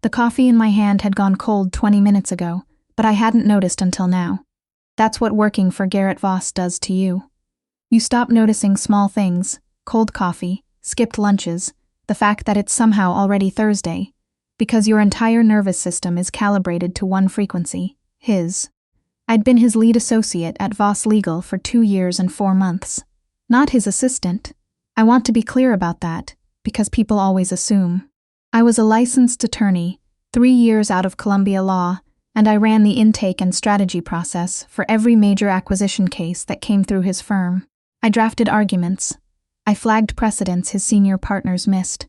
The coffee in my hand had gone cold 20 minutes ago, but I hadn't noticed until now. That's what working for Garrett Voss does to you. You stop noticing small things, cold coffee, skipped lunches, the fact that it's somehow already Thursday, because your entire nervous system is calibrated to one frequency, his. I'd been his lead associate at Voss Legal for 2 years and 4 months. Not his assistant. I want to be clear about that, because people always assume. I was a licensed attorney, 3 years out of Columbia law, and I ran the intake and strategy process for every major acquisition case that came through his firm. I drafted arguments. I flagged precedents his senior partners missed.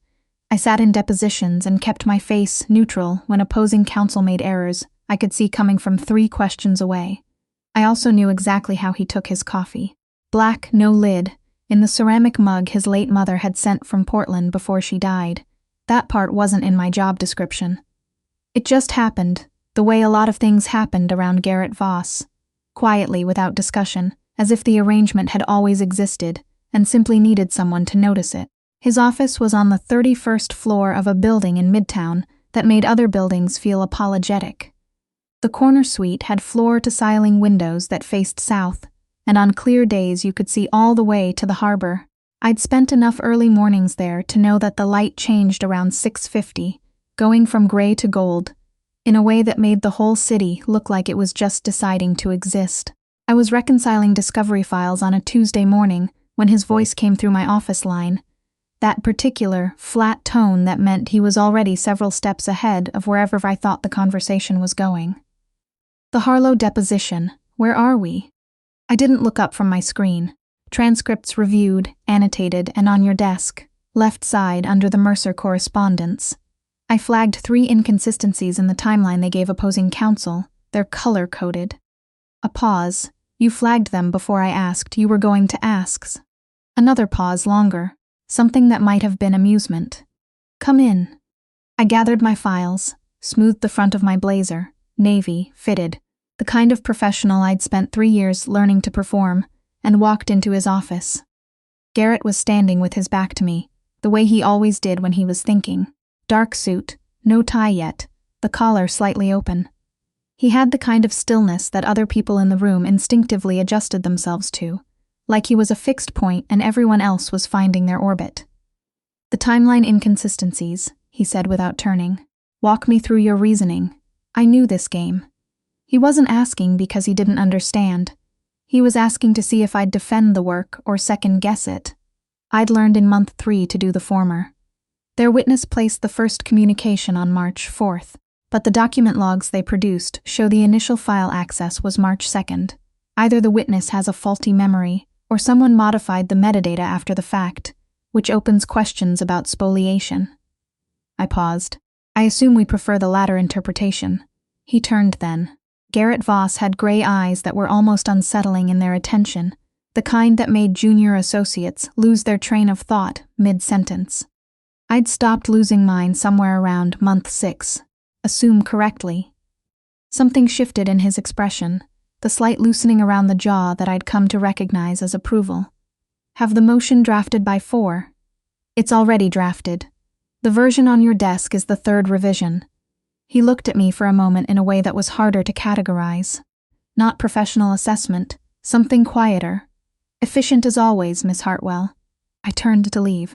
I sat in depositions and kept my face neutral when opposing counsel made errors I could see coming from 3 questions away. I also knew exactly how he took his coffee. Black, no lid, in the ceramic mug his late mother had sent from Portland before she died. That part wasn't in my job description. It just happened, the way a lot of things happened around Garrett Voss. Quietly, without discussion, as if the arrangement had always existed and simply needed someone to notice it. His office was on the 31st floor of a building in Midtown that made other buildings feel apologetic. The corner suite had floor-to-ceiling windows that faced south, and on clear days you could see all the way to the harbor. I'd spent enough early mornings there to know that the light changed around 6:50, going from gray to gold, in a way that made the whole city look like it was just deciding to exist. I was reconciling discovery files on a Tuesday morning when his voice came through my office line, that particular, flat tone that meant he was already several steps ahead of wherever I thought the conversation was going. The Harlow deposition, where are we? I didn't look up from my screen. Transcripts reviewed, annotated, and on your desk, left side under the Mercer correspondence. I flagged 3 inconsistencies in the timeline they gave opposing counsel. They're color-coded. A pause. You flagged them before I asked you were going to ask. Another pause longer. Something that might have been amusement. Come in. I gathered my files, smoothed the front of my blazer, navy, fitted, the kind of professional I'd spent 3 years learning to perform, and walked into his office. Garrett was standing with his back to me, the way he always did when he was thinking. Dark suit, no tie yet, the collar slightly open. He had the kind of stillness that other people in the room instinctively adjusted themselves to, like he was a fixed point and everyone else was finding their orbit. The timeline inconsistencies, he said without turning. Walk me through your reasoning. I knew this game. He wasn't asking because he didn't understand. He was asking to see if I'd defend the work or second-guess it. I'd learned in month 3 to do the former. Their witness placed the first communication on March 4th, but the document logs they produced show the initial file access was March 2nd. Either the witness has a faulty memory, or someone modified the metadata after the fact, which opens questions about spoliation. I paused. I assume we prefer the latter interpretation. He turned then. Garrett Voss had gray eyes that were almost unsettling in their attention, the kind that made junior associates lose their train of thought mid-sentence. I'd stopped losing mine somewhere around month 6. Assume correctly. Something shifted in his expression, the slight loosening around the jaw that I'd come to recognize as approval. Have the motion drafted by 4? It's already drafted. The version on your desk is the 3rd revision. He looked at me for a moment in a way that was harder to categorize. Not professional assessment, something quieter. Efficient as always, Miss Hartwell. I turned to leave.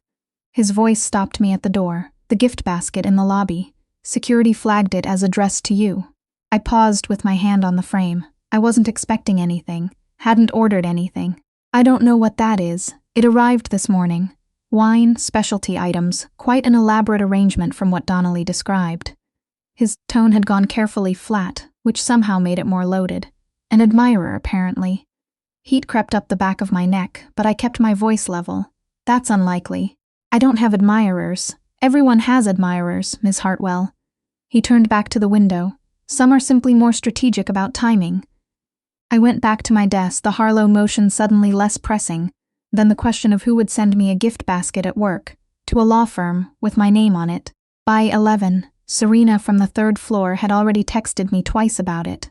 His voice stopped me at the door, the gift basket in the lobby. Security flagged it as addressed to you. I paused with my hand on the frame. I wasn't expecting anything, hadn't ordered anything. I don't know what that is. It arrived this morning. Wine, specialty items, quite an elaborate arrangement from what Donnelly described. His tone had gone carefully flat, which somehow made it more loaded. An admirer, apparently. Heat crept up the back of my neck, but I kept my voice level. That's unlikely. I don't have admirers. Everyone has admirers, Miss Hartwell. He turned back to the window. Some are simply more strategic about timing. I went back to my desk, the Harlow motion suddenly less pressing than the question of who would send me a gift basket at work, to a law firm with my name on it. By 11, Serena from the 3rd floor had already texted me twice about it.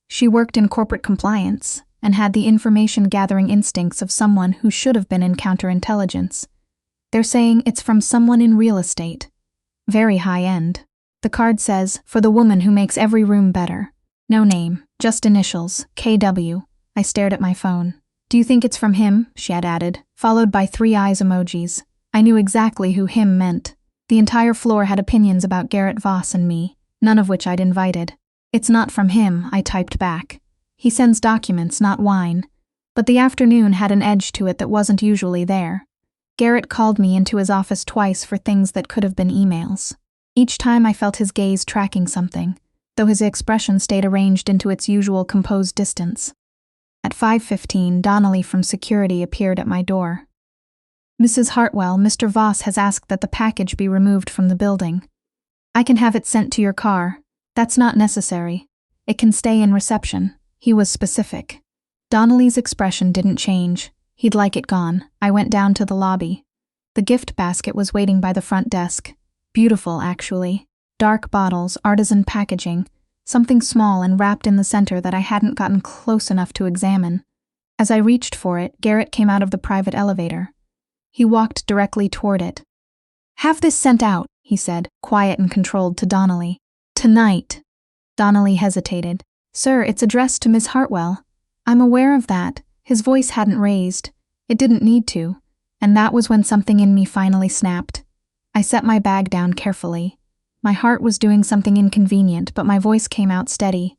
She worked in corporate compliance and had the information-gathering instincts of someone who should have been in counterintelligence. They're saying it's from someone in real estate. Very high-end. The card says, "For the woman who makes every room better." No name, just initials, KW. I stared at my phone. "Do you think it's from him?" she had added, followed by 3 eyes emojis. I knew exactly who him meant. The entire floor had opinions about Garrett Voss and me, none of which I'd invited. "It's not from him," I typed back. "He sends documents, not wine." But the afternoon had an edge to it that wasn't usually there. Garrett called me into his office twice for things that could have been emails. Each time I felt his gaze tracking something, though his expression stayed arranged into its usual composed distance. At 5:15, Donnelly from security appeared at my door. "Mrs. Hartwell, Mr. Voss has asked that the package be removed from the building. I can have it sent to your car." "That's not necessary. It can stay in reception." He was specific. Donnelly's expression didn't change. He'd like it gone. I went down to the lobby. The gift basket was waiting by the front desk. Beautiful, actually. Dark bottles, artisan packaging, something small and wrapped in the center that I hadn't gotten close enough to examine. As I reached for it, Garrett came out of the private elevator. He walked directly toward it. "Have this sent out," he said, quiet and controlled, to Donnelly. "Tonight." Donnelly hesitated. "Sir, it's addressed to Miss Hartwell." "I'm aware of that." His voice hadn't raised. It didn't need to. And that was when something in me finally snapped. I set my bag down carefully. My heart was doing something inconvenient, but my voice came out steady.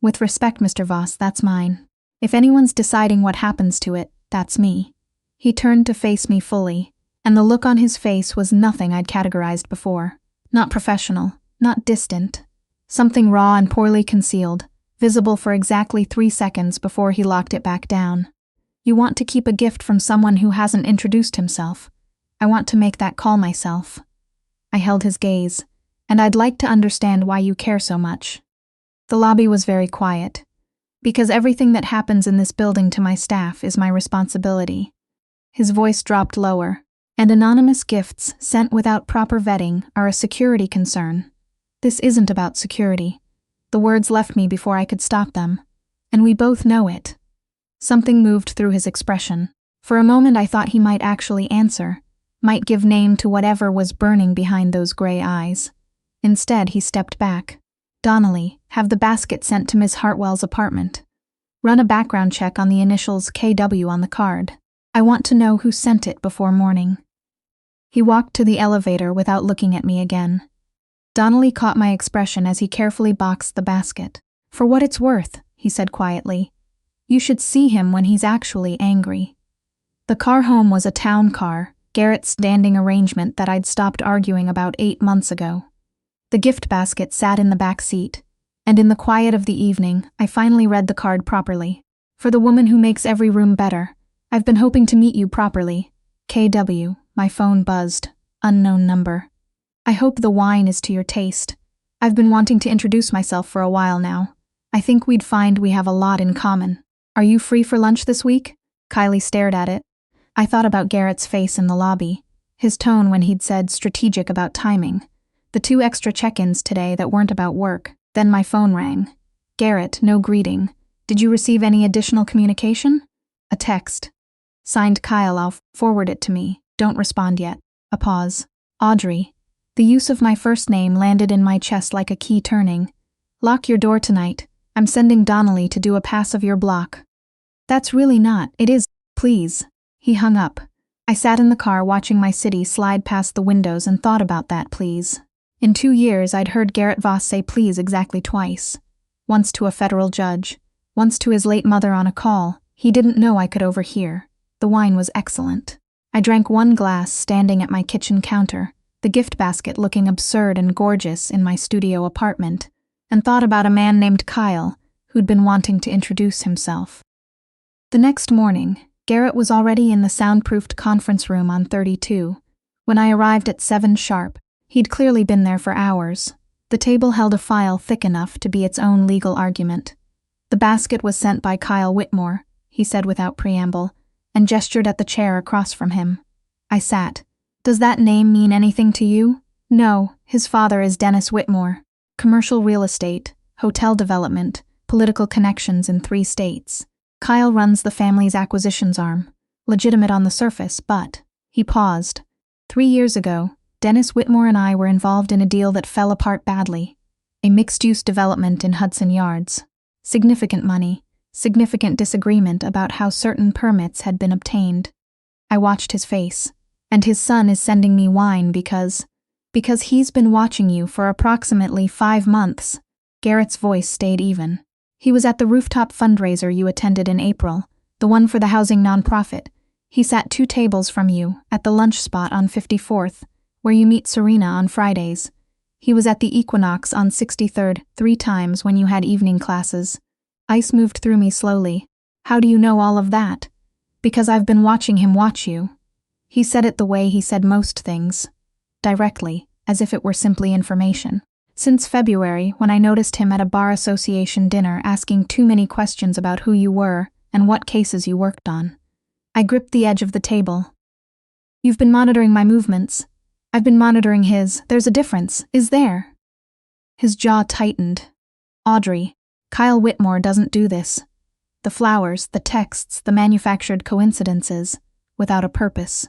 "With respect, Mr. Voss, that's mine. If anyone's deciding what happens to it, that's me." He turned to face me fully, and the look on his face was nothing I'd categorized before. Not professional, not distant. Something raw and poorly concealed, visible for exactly 3 seconds before he locked it back down. "You want to keep a gift from someone who hasn't introduced himself. I want to make that call myself." I held his gaze, "And I'd like to understand why you care so much." The lobby was very quiet. "Because everything that happens in this building to my staff is my responsibility." His voice dropped lower. "And anonymous gifts sent without proper vetting are a security concern. This isn't about security." The words left me before I could stop them. "And we both know it." Something moved through his expression. For a moment I thought he might actually answer, might give name to whatever was burning behind those gray eyes. Instead, he stepped back. "Donnelly, have the basket sent to Miss Hartwell's apartment. Run a background check on the initials KW on the card. I want to know who sent it before morning." He walked to the elevator without looking at me again. Donnelly caught my expression as he carefully boxed the basket. "For what it's worth," he said quietly. "You should see him when he's actually angry." The car home was a town car, Garrett's standing arrangement that I'd stopped arguing about 8 months ago. The gift basket sat in the back seat, and in the quiet of the evening, I finally read the card properly. "For the woman who makes every room better. I've been hoping to meet you properly. KW." My phone buzzed. Unknown number. "I hope the wine is to your taste. I've been wanting to introduce myself for a while now. I think we'd find we have a lot in common. Are you free for lunch this week?" Kylie stared at it. I thought about Garrett's face in the lobby, his tone when he'd said strategic about timing, the 2 extra check-ins today that weren't about work. Then my phone rang. "Garrett, no greeting. Did you receive any additional communication?" "A text. Signed Kyle, I'll forward it to me. Don't respond yet." A pause. "Audrey." The use of my first name landed in my chest like a key turning. "Lock your door tonight. I'm sending Donnelly to do a pass of your block." "That's really not. It is. Please." He hung up. I sat in the car watching my city slide past the windows and thought about that please. In 2 years, I'd heard Garrett Voss say please exactly twice. Once to a federal judge, once to his late mother on a call. He didn't know I could overhear. The wine was excellent. I drank 1 glass standing at my kitchen counter, the gift basket looking absurd and gorgeous in my studio apartment, and thought about a man named Kyle who'd been wanting to introduce himself. The next morning, Garrett was already in the soundproofed conference room on 32. When I arrived at 7 sharp, he'd clearly been there for hours. The table held a file thick enough to be its own legal argument. "The basket was sent by Kyle Whitmore," he said without preamble, and gestured at the chair across from him. I sat. "Does that name mean anything to you?" "No, his father is Dennis Whitmore. Commercial real estate, hotel development, political connections in 3 states. Kyle runs the family's acquisitions arm. Legitimate on the surface, but..." He paused. 3 years ago, Dennis Whitmore and I were involved in a deal that fell apart badly. A mixed-use development in Hudson Yards. Significant money, significant disagreement about how certain permits had been obtained. I watched his face. And his son is sending me wine because he's been watching you for approximately 5 months. Garrett's voice stayed even. He was at the rooftop fundraiser you attended in April, the one for the housing nonprofit. He sat 2 tables from you, at the lunch spot on 54th, where you meet Serena on Fridays. He was at the Equinox on 63rd 3 times when you had evening classes. Ice moved through me slowly. How do you know all of that? Because I've been watching him watch you. He said it the way he said most things. Directly, as if it were simply information. Since February, when I noticed him at a bar association dinner asking too many questions about who you were and what cases you worked on. I gripped the edge of the table. You've been monitoring my movements. I've been monitoring his. There's a difference, is there? His jaw tightened. Audrey, Kyle Whitmore doesn't do this. The flowers, the texts, the manufactured coincidences, without a purpose.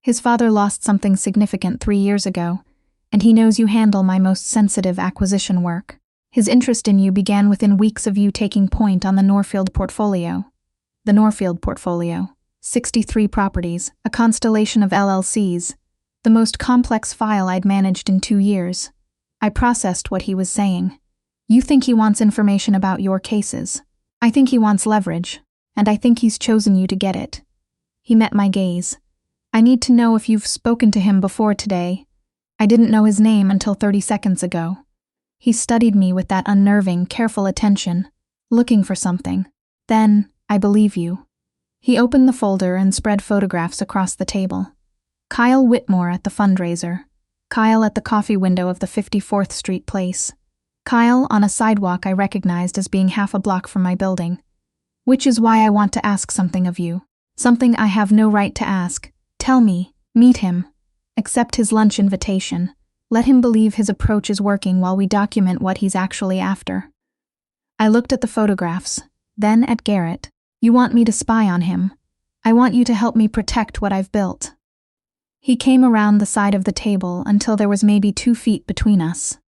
His father lost something significant 3 years ago, and he knows you handle my most sensitive acquisition work. His interest in you began within weeks of you taking point on the Norfield portfolio. The Norfield portfolio, 63 properties, a constellation of LLCs, the most complex file I'd managed in 2 years. I processed what he was saying. You think he wants information about your cases. I think he wants leverage, and I think he's chosen you to get it. He met my gaze. I need to know if you've spoken to him before today. I didn't know his name until 30 seconds ago. He studied me with that unnerving, careful attention, looking for something. Then, I believe you. He opened the folder and spread photographs across the table. Kyle Whitmore at the fundraiser. Kyle at the coffee window of the 54th Street place. Kyle on a sidewalk I recognized as being half a block from my building. Which is why I want to ask something of you. Something I have no right to ask. Tell me, meet him. Accept his lunch invitation. Let him believe his approach is working while we document what he's actually after. I looked at the photographs, then at Garrett. You want me to spy on him. I want you to help me protect what I've built. He came around the side of the table until there was maybe 2 feet between us.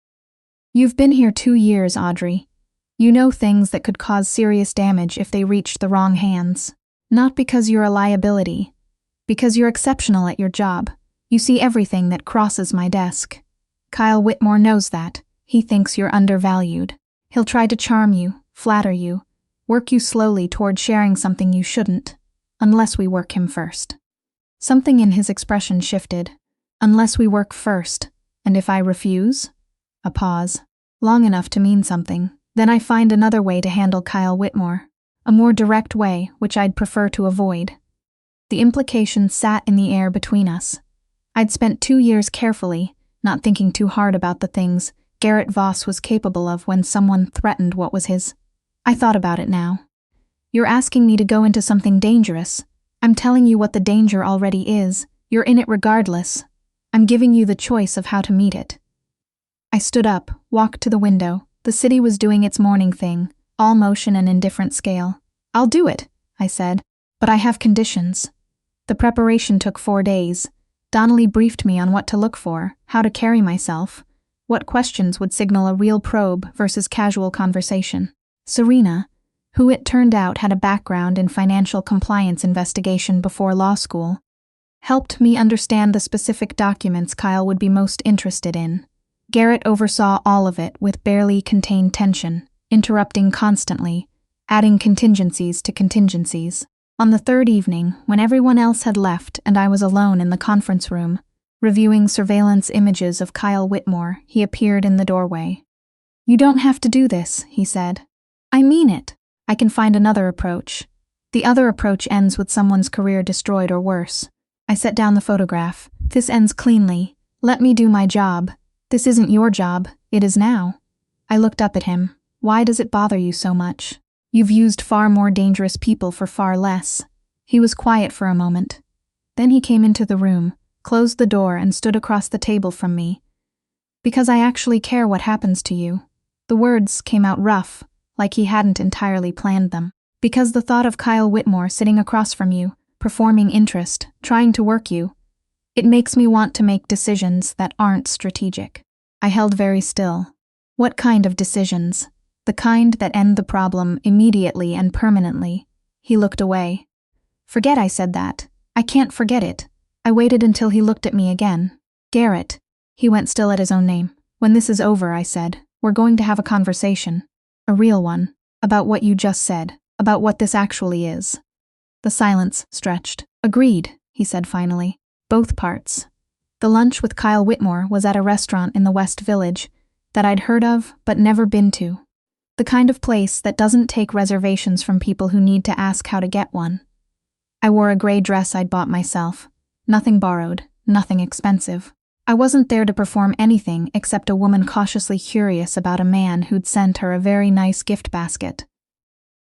You've been here 2 years, Audrey. You know things that could cause serious damage if they reached the wrong hands. Not because you're a liability. Because you're exceptional at your job. You see everything that crosses my desk. Kyle Whitmore knows that. He thinks you're undervalued. He'll try to charm you, flatter you, work you slowly toward sharing something you shouldn't, unless we work him first. Something in his expression shifted. Unless we work first, and if I refuse? A pause, long enough to mean something. Then I find another way to handle Kyle Whitmore, a more direct way which I'd prefer to avoid. The implication sat in the air between us. I'd spent 2 years carefully, not thinking too hard about the things Garrett Voss was capable of when someone threatened what was his. I thought about it now. You're asking me to go into something dangerous. I'm telling you what the danger already is. You're in it regardless. I'm giving you the choice of how to meet it. I stood up, walked to the window. The city was doing its morning thing, all motion and indifferent scale. I'll do it, I said, but I have conditions. The preparation took 4 days. Donnelly briefed me on what to look for, how to carry myself, what questions would signal a real probe versus casual conversation. Serena, who it turned out had a background in financial compliance investigation before law school, helped me understand the specific documents Kyle would be most interested in. Garrett oversaw all of it with barely contained tension, interrupting constantly, adding contingencies to contingencies. On the 3rd evening, when everyone else had left and I was alone in the conference room, reviewing surveillance images of Kyle Whitmore, he appeared in the doorway. You don't have to do this, he said. I mean it. I can find another approach. The other approach ends with someone's career destroyed or worse. I set down the photograph. This ends cleanly. Let me do my job. This isn't your job. It is now. I looked up at him. Why does it bother you so much? You've used far more dangerous people for far less. He was quiet for a moment. Then he came into the room, closed the door and stood across the table from me. Because I actually care what happens to you. The words came out rough, like he hadn't entirely planned them. Because the thought of Kyle Whitmore sitting across from you, performing interest, trying to work you, It makes me want to make decisions that aren't strategic. I held very still. What kind of decisions? The kind that end the problem immediately and permanently. He looked away. Forget I said that. I can't forget it. I waited until he looked at me again. Garrett. He went still at his own name. When this is over, I said, we're going to have a conversation. A real one. About what you just said. About what this actually is. The silence stretched. Agreed, he said finally. Both parts. The lunch with Kyle Whitmore was at a restaurant in the West Village that I'd heard of but never been to. The kind of place that doesn't take reservations from people who need to ask how to get one. I wore a gray dress I'd bought myself. Nothing borrowed, nothing expensive. I wasn't there to perform anything except a woman cautiously curious about a man who'd sent her a very nice gift basket.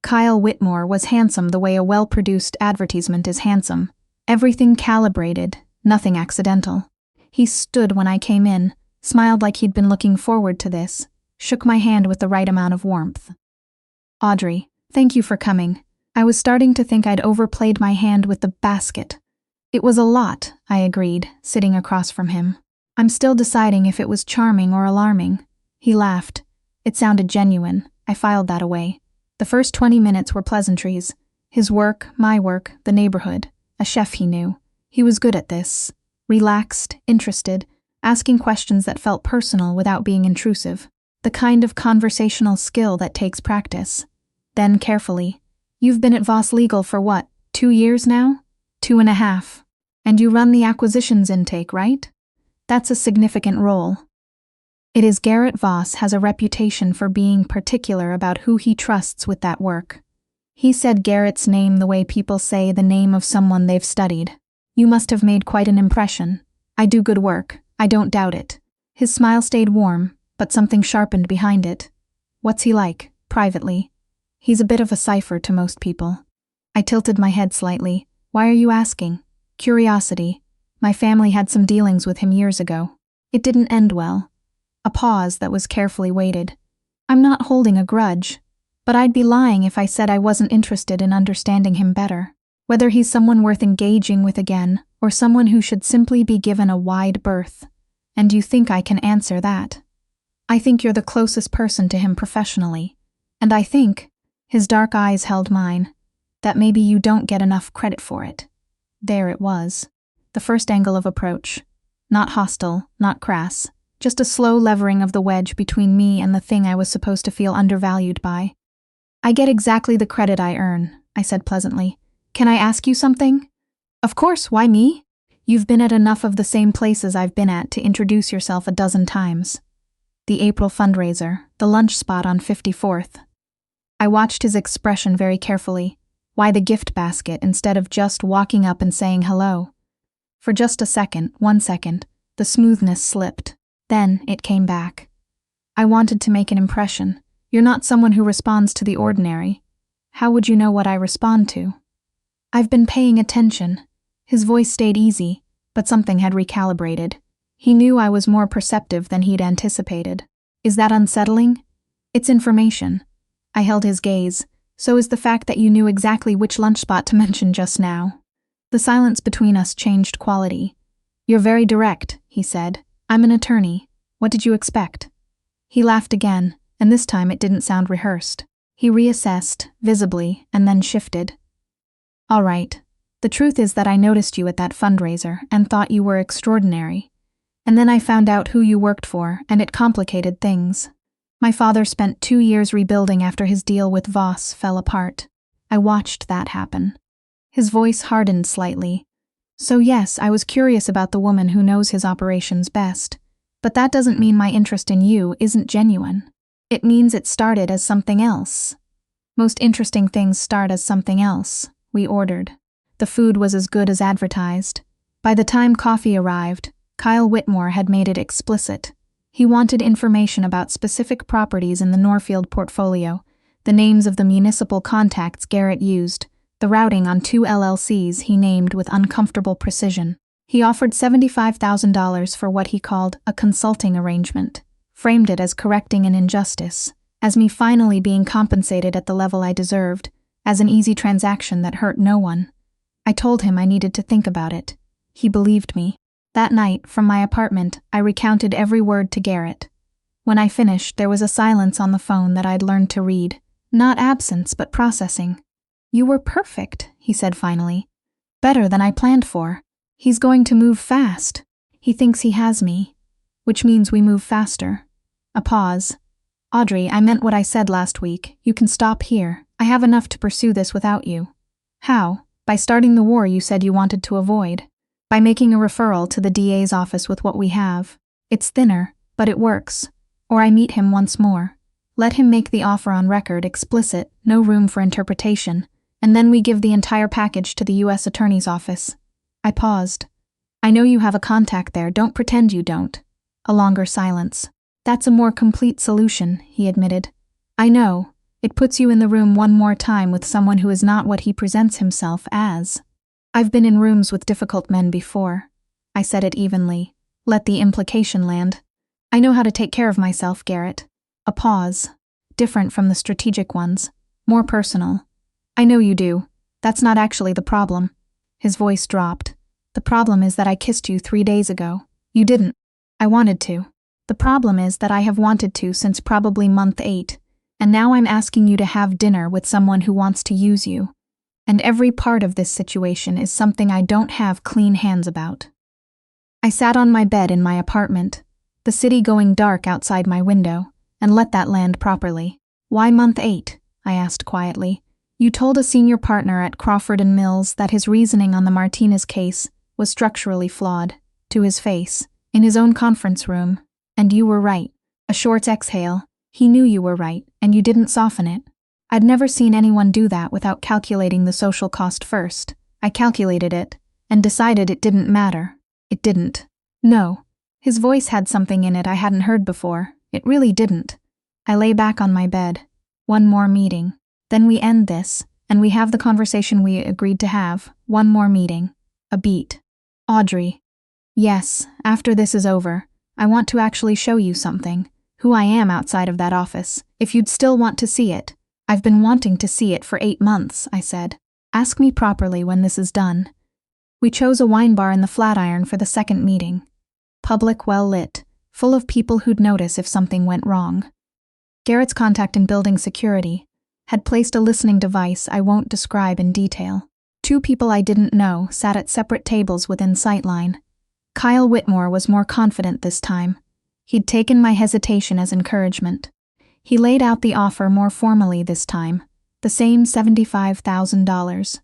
Kyle Whitmore was handsome the way a well-produced advertisement is handsome. Everything calibrated, nothing accidental. He stood when I came in, smiled like he'd been looking forward to this, shook my hand with the right amount of warmth. Audrey, thank you for coming. I was starting to think I'd overplayed my hand with the basket. It was a lot, I agreed, sitting across from him. I'm still deciding if it was charming or alarming. He laughed. It sounded genuine. I filed that away. The first 20 minutes were pleasantries. His work, my work, the neighborhood. A chef he knew. He was good at this. Relaxed, interested, asking questions that felt personal without being intrusive. The kind of conversational skill that takes practice. Then carefully. You've been at Voss Legal for what, 2 years now? 2.5. And you run the acquisitions intake, right? That's a significant role. It is. Garrett Voss has a reputation for being particular about who he trusts with that work. He said Garrett's name the way people say the name of someone they've studied. You must have made quite an impression. I do good work. I don't doubt it. His smile stayed warm, but something sharpened behind it. What's he like, privately? He's a bit of a cipher to most people. I tilted my head slightly. Why are you asking? Curiosity. My family had some dealings with him years ago. It didn't end well. A pause that was carefully weighted. I'm not holding a grudge, but I'd be lying if I said I wasn't interested in understanding him better. Whether he's someone worth engaging with again, or someone who should simply be given a wide berth. And you think I can answer that? I think you're the closest person to him professionally. And I think, his dark eyes held mine, that maybe you don't get enough credit for it. There it was. The first angle of approach. Not hostile, not crass. Just a slow levering of the wedge between me and the thing I was supposed to feel undervalued by. I get exactly the credit I earn, I said pleasantly. Can I ask you something? Of course, why me? You've been at enough of the same places I've been at to introduce yourself a dozen times. The April fundraiser, the lunch spot on 54th. I watched his expression very carefully. Why the gift basket instead of just walking up and saying hello? For just a second, 1 second, the smoothness slipped. Then it came back. I wanted to make an impression. You're not someone who responds to the ordinary. How would you know what I respond to? I've been paying attention. His voice stayed easy, but something had recalibrated. He knew I was more perceptive than he'd anticipated. Is that unsettling? It's information. I held his gaze. So is the fact that you knew exactly which lunch spot to mention just now. The silence between us changed quality. You're very direct, he said. I'm an attorney. What did you expect? He laughed again, and this time it didn't sound rehearsed. He reassessed, visibly, and then shifted. All right. The truth is that I noticed you at that fundraiser and thought you were extraordinary. And then I found out who you worked for, and it complicated things. My father spent 2 years rebuilding after his deal with Voss fell apart. I watched that happen. His voice hardened slightly. So yes, I was curious about the woman who knows his operations best. But that doesn't mean my interest in you isn't genuine. It means it started as something else. Most interesting things start as something else, we ordered. The food was as good as advertised. By the time coffee arrived, Kyle Whitmore had made it explicit. He wanted information about specific properties in the Norfield portfolio, the names of the municipal contacts Garrett used, the routing on 2 LLCs he named with uncomfortable precision. He offered $75,000 for what he called a consulting arrangement, framed it as correcting an injustice, as me finally being compensated at the level I deserved, as an easy transaction that hurt no one. I told him I needed to think about it. He believed me. That night, from my apartment, I recounted every word to Garrett. When I finished, there was a silence on the phone that I'd learned to read. Not absence, but processing. "You were perfect," he said finally. "Better than I planned for. He's going to move fast. He thinks he has me. Which means we move faster." A pause. "Audrey, I meant what I said last week. You can stop here. I have enough to pursue this without you." "How?" "By starting the war you said you wanted to avoid. By making a referral to the DA's office with what we have. It's thinner, but it works. Or I meet him once more. Let him make the offer on record, explicit, no room for interpretation, and then we give the entire package to the U.S. Attorney's Office." I paused. "I know you have a contact there, don't pretend you don't." A longer silence. "That's a more complete solution," he admitted. "I know. It puts you in the room one more time with someone who is not what he presents himself as." "I've been in rooms with difficult men before." I said it evenly. Let the implication land. "I know how to take care of myself, Garrett." A pause. "Different from the strategic ones. More personal." "I know you do. That's not actually the problem." His voice dropped. "The problem is that I kissed you 3 days ago. You didn't. I wanted to. The problem is that I have wanted to since probably month 8, and now I'm asking you to have dinner with someone who wants to use you. And every part of this situation is something I don't have clean hands about." I sat on my bed in my apartment, the city going dark outside my window, and let that land properly. "Why month 8? I asked quietly. "You told a senior partner at Crawford & Mills that his reasoning on the Martinez case was structurally flawed, to his face, in his own conference room, and you were right." A short exhale. "He knew you were right, and you didn't soften it." I'd never seen anyone do that without calculating the social cost first. I calculated it, and decided it didn't matter. It didn't. No. His voice had something in it I hadn't heard before. It really didn't. I lay back on my bed. One more meeting. Then we end this, and we have the conversation we agreed to have. One more meeting. A beat. "Audrey." "Yes, after this is over, I want to actually show you something. Who I am outside of that office, if you'd still want to see it." "I've been wanting to see it for 8 months, I said. "Ask me properly when this is done." We chose a wine bar in the Flatiron for the second meeting. Public, well lit, full of people who'd notice if something went wrong. Garrett's contact in building security had placed a listening device I won't describe in detail. 2 people I didn't know sat at separate tables within sightline. Kyle Whitmore was more confident this time. He'd taken my hesitation as encouragement. He laid out the offer more formally this time, the same $75,000,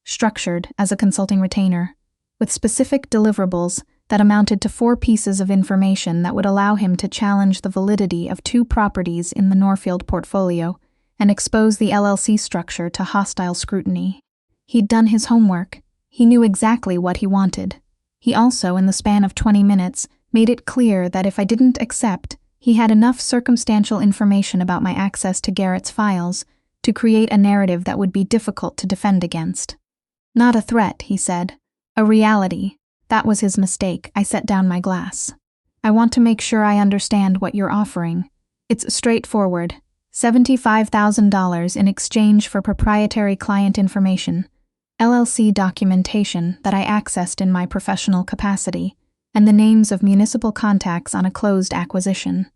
structured as a consulting retainer, with specific deliverables that amounted to 4 pieces of information that would allow him to challenge the validity of 2 properties in the Norfield portfolio and expose the LLC structure to hostile scrutiny. He'd done his homework. He knew exactly what he wanted. He also, in the span of 20 minutes, made it clear that if I didn't accept, he had enough circumstantial information about my access to Garrett's files to create a narrative that would be difficult to defend against. "Not a threat," he said. "A reality." That was his mistake. I set down my glass. "I want to make sure I understand what you're offering. It's straightforward. $75,000 in exchange for proprietary client information, LLC documentation that I accessed in my professional capacity, and the names of municipal contacts on a closed acquisition."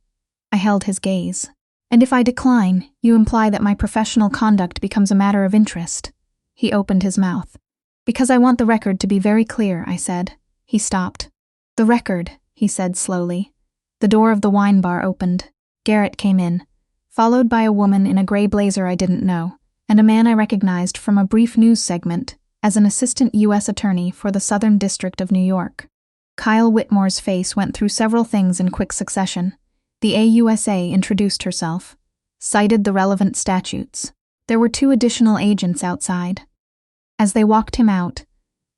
I held his gaze. "And if I decline, you imply that my professional conduct becomes a matter of interest." He opened his mouth. "Because I want the record to be very clear," I said. He stopped. "The record," he said slowly. The door of the wine bar opened. Garrett came in, followed by a woman in a gray blazer I didn't know, and a man I recognized from a brief news segment as an assistant U.S. attorney for the Southern District of New York. Kyle Whitmore's face went through several things in quick succession. The AUSA introduced herself, cited the relevant statutes. There were 2 additional agents outside. As they walked him out,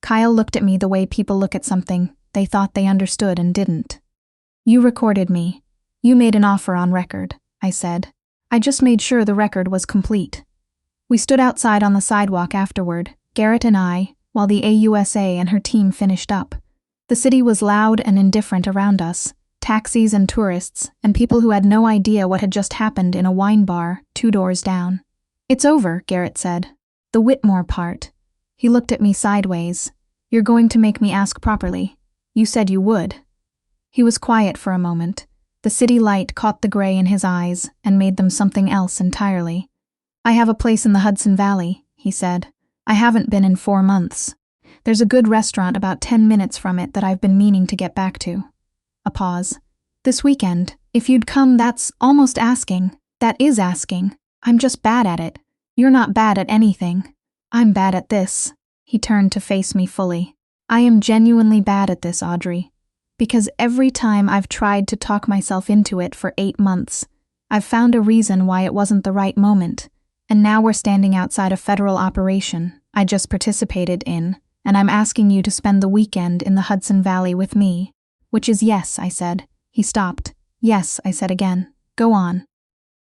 Kyle looked at me the way people look at something they thought they understood and didn't. "You recorded me. You made an offer on record," I said. "I just made sure the record was complete." We stood outside on the sidewalk afterward, Garrett and I, while the AUSA and her team finished up. The city was loud and indifferent around us, taxis and tourists, and people who had no idea what had just happened in a wine bar 2 doors down. "It's over," Garrett said. "The Whitmore part." He looked at me sideways. "You're going to make me ask properly." You said you would. He was quiet for a moment. The city light caught the gray in his eyes and made them something else entirely. I have a place in the Hudson Valley, he said. I haven't been in 4 months. There's a good restaurant about 10 minutes from it that I've been meaning to get back to. A pause. This weekend, if you'd come, that's almost asking. That is asking. I'm just bad at it. You're not bad at anything. I'm bad at this. He turned to face me fully. I am genuinely bad at this, Audrey. Because every time I've tried to talk myself into it for 8 months, I've found a reason why it wasn't the right moment, and now we're standing outside a federal operation I just participated in, and I'm asking you to spend the weekend in the Hudson Valley with me, which is yes, I said. He stopped. Yes, I said again. Go on.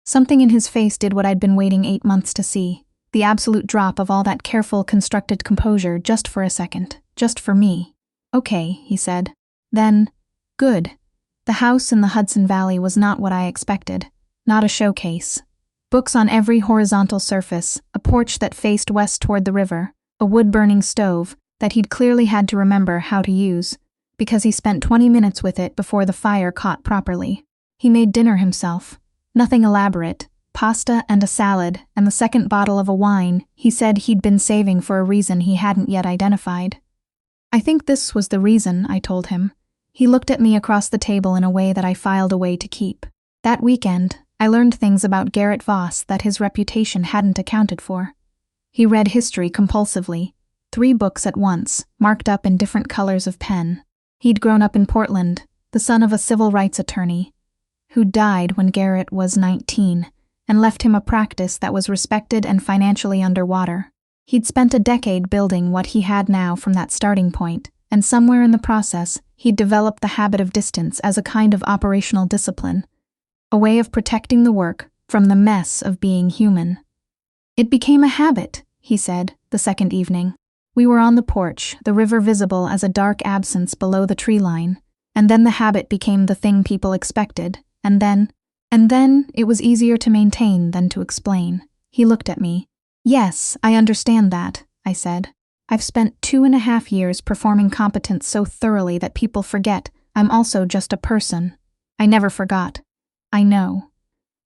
Something in his face did what I'd been waiting 8 months to see, the absolute drop of all that careful, constructed composure just for a second, just for me. Okay, he said. Then, good. The house in the Hudson Valley was not what I expected, not a showcase. Books on every horizontal surface, a porch that faced west toward the river, a wood-burning stove that he'd clearly had to remember how to use, because he spent 20 minutes with it before the fire caught properly. He made dinner himself. Nothing elaborate, pasta and a salad and the second bottle of a wine he said he'd been saving for a reason he hadn't yet identified. I think this was the reason, I told him. He looked at me across the table in a way that I filed away to keep. That weekend, I learned things about Garrett Voss that his reputation hadn't accounted for. He read history compulsively, 3 books at once, marked up in different colors of pen. He'd grown up in Portland, the son of a civil rights attorney, who died when Garrett was 19, and left him a practice that was respected and financially underwater. He'd spent a decade building what he had now from that starting point, and somewhere in the process, he'd developed the habit of distance as a kind of operational discipline, a way of protecting the work from the mess of being human. It became a habit, he said, the second evening. We were on the porch, the river visible as a dark absence below the tree line, and then the habit became the thing people expected, and then it was easier to maintain than to explain. He looked at me. Yes, I understand that, I said. I've spent 2.5 years performing competence so thoroughly that people forget I'm also just a person. I never forgot. I know.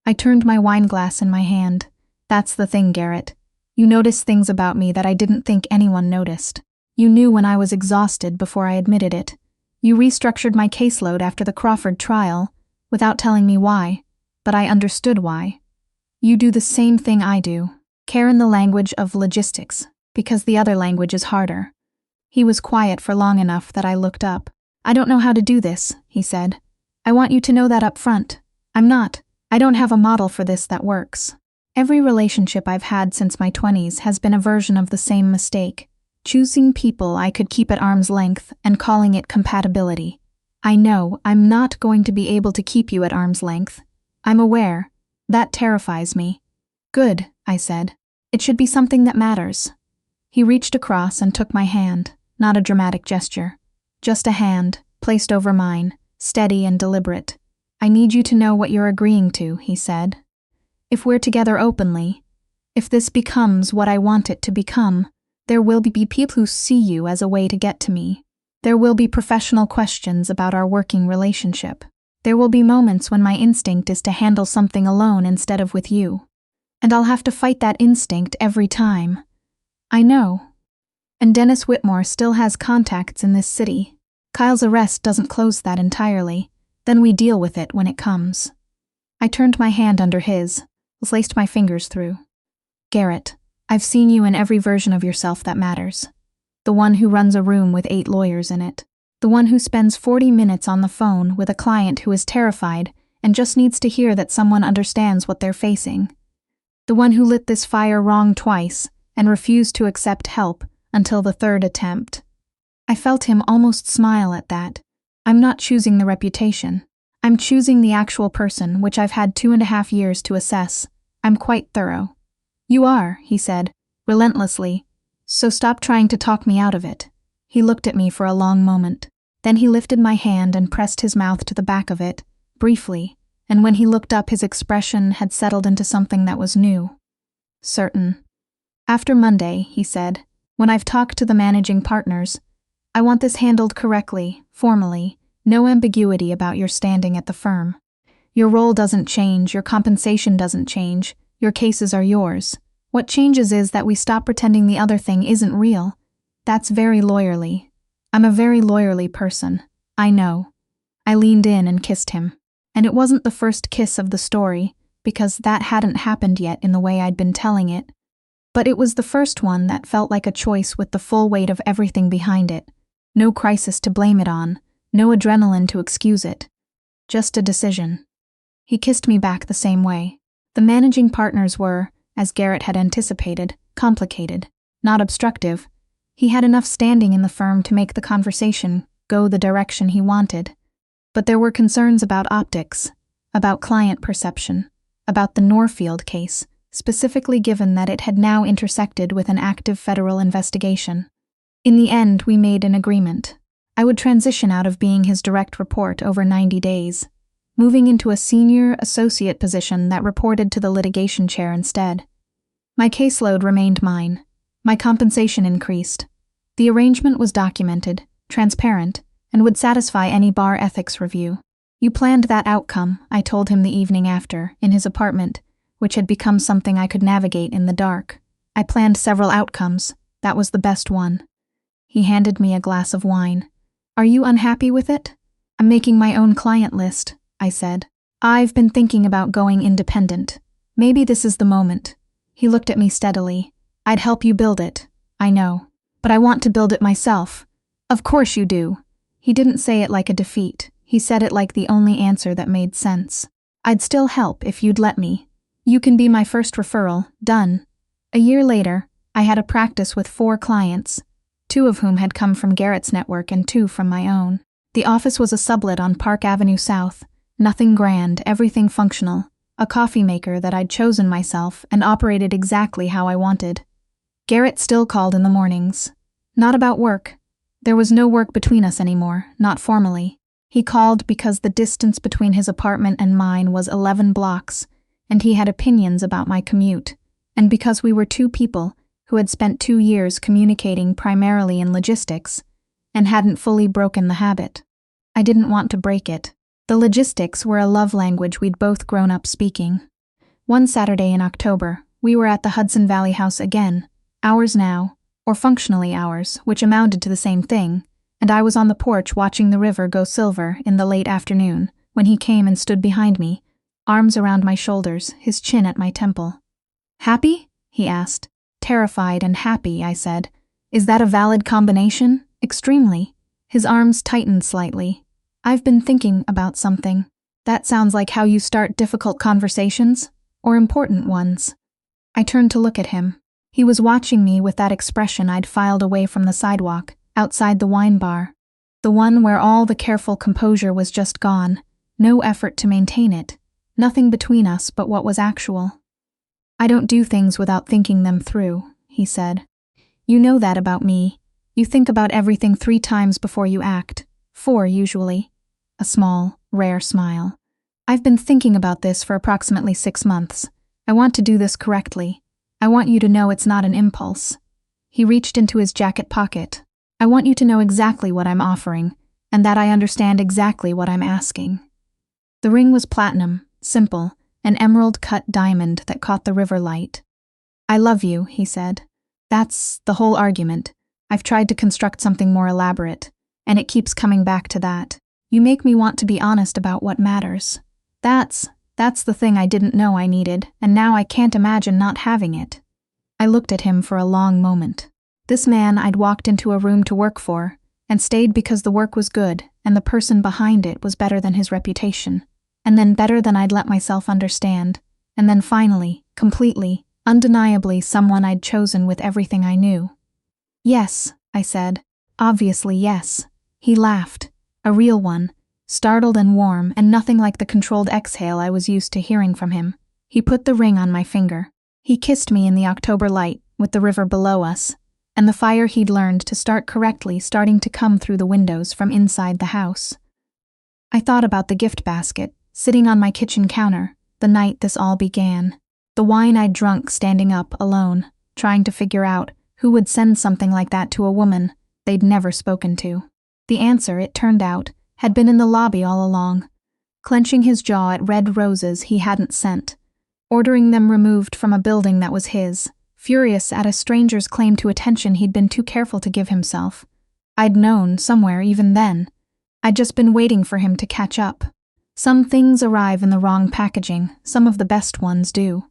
I turned my wine glass in my hand. That's the thing, Garrett. You noticed things about me that I didn't think anyone noticed. You knew when I was exhausted before I admitted it. You restructured my caseload after the Crawford trial, without telling me why, but I understood why. You do the same thing I do, care in the language of logistics, because the other language is harder. He was quiet for long enough that I looked up. I don't know how to do this, he said. I want you to know that up front. I don't have a model for this that works. Every relationship I've had since my 20s has been a version of the same mistake, choosing people I could keep at arm's length and calling it compatibility. I know I'm not going to be able to keep you at arm's length. I'm aware. That terrifies me. Good, I said. It should be something that matters. He reached across and took my hand, not a dramatic gesture. Just a hand, placed over mine, steady and deliberate. I need you to know what you're agreeing to, he said. If we're together openly, if this becomes what I want it to become, there will be people who see you as a way to get to me. There will be professional questions about our working relationship. There will be moments when my instinct is to handle something alone instead of with you. And I'll have to fight that instinct every time. I know. And Dennis Whitmore still has contacts in this city. Kyle's arrest doesn't close that entirely. Then we deal with it when it comes. I turned my hand under his, laced my fingers through. Garrett, I've seen you in every version of yourself that matters. The one who runs a room with 8 lawyers in it. The one who spends 40 minutes on the phone with a client who is terrified and just needs to hear that someone understands what they're facing. The one who lit this fire wrong twice and refused to accept help until the 3rd attempt. I felt him almost smile at that. I'm not choosing the reputation. I'm choosing the actual person, which I've had 2.5 years to assess. I'm quite thorough. You are, he said, relentlessly. So stop trying to talk me out of it. He looked at me for a long moment. Then he lifted my hand and pressed his mouth to the back of it, briefly, and when he looked up his expression had settled into something that was new. Certain. After Monday, he said, when I've talked to the managing partners, I want this handled correctly, formally, no ambiguity about your standing at the firm. Your role doesn't change, your compensation doesn't change, your cases are yours. What changes is that we stop pretending the other thing isn't real. That's very lawyerly. I'm a very lawyerly person. I know. I leaned in and kissed him. And it wasn't the first kiss of the story, because that hadn't happened yet in the way I'd been telling it. But it was the first one that felt like a choice with the full weight of everything behind it. No crisis to blame it on, no adrenaline to excuse it. Just a decision. He kissed me back the same way. The managing partners were, as Garrett had anticipated, complicated, not obstructive. He had enough standing in the firm to make the conversation go the direction he wanted. But there were concerns about optics, about client perception, about the Norfield case, specifically given that it had now intersected with an active federal investigation. In the end, we made an agreement. I would transition out of being his direct report over 90 days, moving into a senior associate position that reported to the litigation chair instead. My caseload remained mine. My compensation increased. The arrangement was documented, transparent, and would satisfy any bar ethics review. You planned that outcome, I told him the evening after, in his apartment, which had become something I could navigate in the dark. I planned several outcomes. That was the best one. He handed me a glass of wine. Are you unhappy with it? I'm making my own client list, I said. I've been thinking about going independent. Maybe this is the moment. He looked at me steadily. I'd help you build it. I know. But I want to build it myself. Of course you do. He didn't say it like a defeat. He said it like the only answer that made sense. I'd still help if you'd let me. You can be my first referral. Done. A year later, I had a practice with 4 clients, 2 of whom had come from Garrett's network and 2 from my own. The office was a sublet on Park Avenue South. Nothing grand, everything functional. A coffee maker that I'd chosen myself and operated exactly how I wanted. Garrett still called in the mornings. Not about work. There was no work between us anymore, not formally. He called because the distance between his apartment and mine was 11 blocks, and he had opinions about my commute, and because we were 2 people who had spent 2 years communicating primarily in logistics and hadn't fully broken the habit. I didn't want to break it. The logistics were a love language we'd both grown up speaking. One Saturday in October, we were at the Hudson Valley House again, hours now, or functionally hours, which amounted to the same thing, and I was on the porch watching the river go silver in the late afternoon when he came and stood behind me, arms around my shoulders, his chin at my temple. Happy? He asked. Terrified and happy, I said. Is that a valid combination? Extremely. His arms tightened slightly. I've been thinking about something. That sounds like how you start difficult conversations, or important ones. I turned to look at him. He was watching me with that expression I'd filed away from the sidewalk, outside the wine bar. The one where all the careful composure was just gone, no effort to maintain it, nothing between us but what was actual. I don't do things without thinking them through, he said. You know that about me. You think about everything 3 times before you act. 4 usually. A small, rare smile. I've been thinking about this for approximately 6 months. I want to do this correctly. I want you to know it's not an impulse. He reached into his jacket pocket. I want you to know exactly what I'm offering, and that I understand exactly what I'm asking. The ring was platinum, simple, an emerald-cut diamond that caught the river light. I love you, he said. That's the whole argument. I've tried to construct something more elaborate, and it keeps coming back to that. You make me want to be honest about what matters. That's the thing I didn't know I needed, and now I can't imagine not having it. I looked at him for a long moment. This man I'd walked into a room to work for, and stayed because the work was good, and the person behind it was better than his reputation, and then better than I'd let myself understand, and then finally, completely, undeniably someone I'd chosen with everything I knew. Yes, I said. Obviously yes. He laughed. A real one. Startled and warm, and nothing like the controlled exhale I was used to hearing from him. He put the ring on my finger. He kissed me in the October light, with the river below us, and the fire he'd learned to start correctly starting to come through the windows from inside the house. I thought about the gift basket, sitting on my kitchen counter, the night this all began. The wine I'd drunk standing up, alone, trying to figure out who would send something like that to a woman, they'd never spoken to. The answer, it turned out, had been in the lobby all along, clenching his jaw at red roses he hadn't sent, ordering them removed from a building that was his, furious at a stranger's claim to attention he'd been too careful to give himself. I'd known, somewhere even then. I'd just been waiting for him to catch up. Some things arrive in the wrong packaging, some of the best ones do.